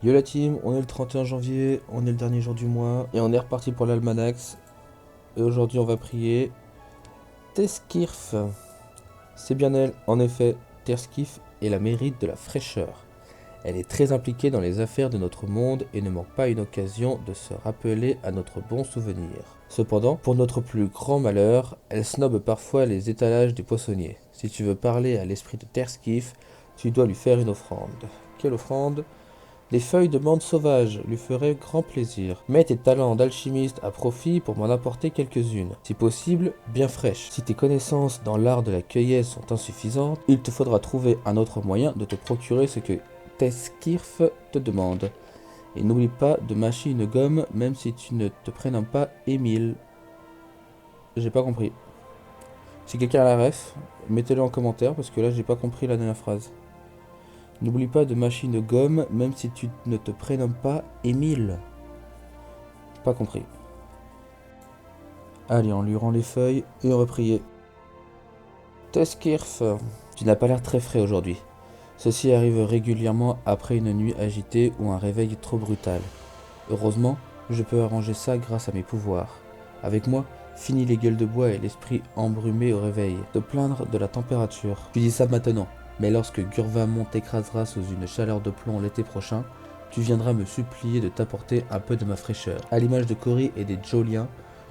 Yo la team, on est le 31 janvier, on est le dernier jour du mois et on est reparti pour l'Almanax. Et aujourd'hui on va prier Teskirf. C'est bien elle, en effet, Teskirf est la mérite de la fraîcheur. Elle est très impliquée dans les affaires de notre monde et ne manque pas une occasion de se rappeler à notre bon souvenir. Cependant, pour notre plus grand malheur, elle snobe parfois les étalages des poissonniers. Si tu veux parler à l'esprit de Teskirf, tu dois lui faire une offrande. Quelle offrande? Des feuilles de menthe sauvage lui feraient grand plaisir. Mets tes talents d'alchimiste à profit pour m'en apporter quelques-unes. Si possible, bien fraîches. Si tes connaissances dans l'art de la cueillette sont insuffisantes, il te faudra trouver un autre moyen de te procurer ce que Teskirf te demande. Et n'oublie pas de mâcher une gomme même si tu ne te prénommes pas Émile. J'ai pas compris. Si quelqu'un a la ref, mettez-le en commentaire parce que là j'ai pas compris la dernière phrase. N'oublie pas de mâcher une gomme, même si tu ne te prénommes pas Émile. Pas compris. Allez, on lui rend les feuilles et on va prier. Teskirf, tu n'as pas l'air très frais aujourd'hui. Ceci arrive régulièrement après une nuit agitée ou un réveil trop brutal. Heureusement, je peux arranger ça grâce à mes pouvoirs. Avec moi, finis les gueules de bois et l'esprit embrumé au réveil. Te plaindre de la température. Tu dis ça maintenant. Mais lorsque Gurvamon t'écrasera sous une chaleur de plomb l'été prochain, tu viendras me supplier de t'apporter un peu de ma fraîcheur. À l'image de Cory et des Joliens,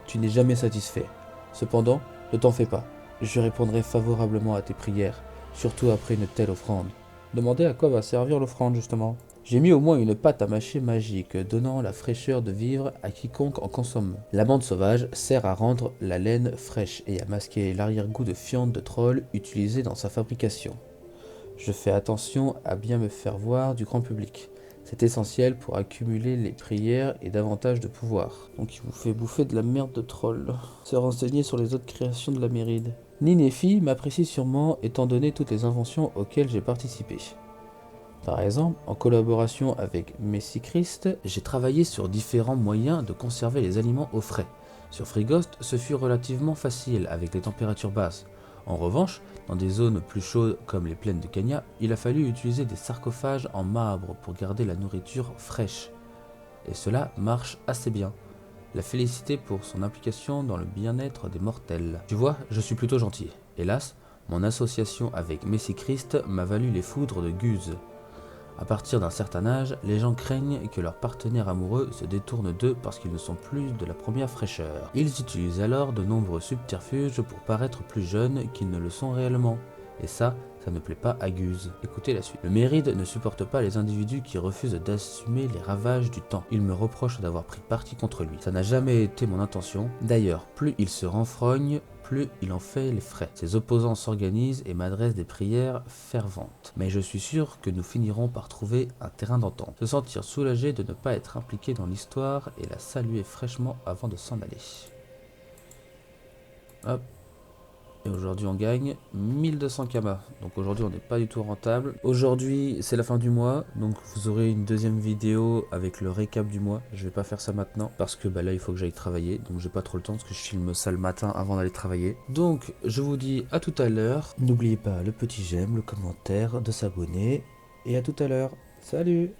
tu n'es jamais satisfait. Cependant, ne t'en fais pas. Je répondrai favorablement à tes prières, surtout après une telle offrande. Demandez à quoi va servir l'offrande justement. J'ai mis au moins une pâte à mâcher magique, donnant la fraîcheur de vivre à quiconque en consomme. La menthe sauvage sert à rendre la laine fraîche et à masquer l'arrière-goût de fiente de troll utilisé dans sa fabrication. Je fais attention à bien me faire voir du grand public. C'est essentiel pour accumuler les prières et davantage de pouvoir. Donc il vous fait bouffer de la merde de troll. Se renseigner sur les autres créations de la Méride. Ninéfi m'apprécie sûrement étant donné toutes les inventions auxquelles j'ai participé. Par exemple, en collaboration avec Messi-Christ, j'ai travaillé sur différents moyens de conserver les aliments au frais. Sur Frigost, ce fut relativement facile avec les températures basses. En revanche, dans des zones plus chaudes comme les plaines de Kenya, il a fallu utiliser des sarcophages en marbre pour garder la nourriture fraîche. Et cela marche assez bien. La félicité pour son implication dans le bien-être des mortels. Tu vois, je suis plutôt gentil. Hélas, mon association avec Messi-Christ m'a valu les foudres de Guse. À partir d'un certain âge, les gens craignent que leurs partenaires amoureux se détournent d'eux parce qu'ils ne sont plus de la première fraîcheur. Ils utilisent alors de nombreux subterfuges pour paraître plus jeunes qu'ils ne le sont réellement. Et ça ne plaît pas à Guse. Écoutez la suite. Le Méride ne supporte pas les individus qui refusent d'assumer les ravages du temps. Il me reproche d'avoir pris parti contre lui. Ça n'a jamais été mon intention. D'ailleurs, plus il se renfrogne, plus il en fait les frais. Ses opposants s'organisent et m'adressent des prières ferventes. Mais je suis sûr que nous finirons par trouver un terrain d'entente. Se sentir soulagé de ne pas être impliqué dans l'histoire et la saluer fraîchement avant de s'en aller. Hop. Et aujourd'hui on gagne 1200 kamas. Donc aujourd'hui on n'est pas du tout rentable. Aujourd'hui c'est la fin du mois. Donc vous aurez une deuxième vidéo avec le récap du mois. Je vais pas faire ça maintenant parce que là il faut que j'aille travailler. Donc j'ai pas trop le temps parce que je filme ça le matin avant d'aller travailler. Donc je vous dis à tout à l'heure. N'oubliez pas le petit j'aime, le commentaire, de s'abonner. Et à tout à l'heure. Salut!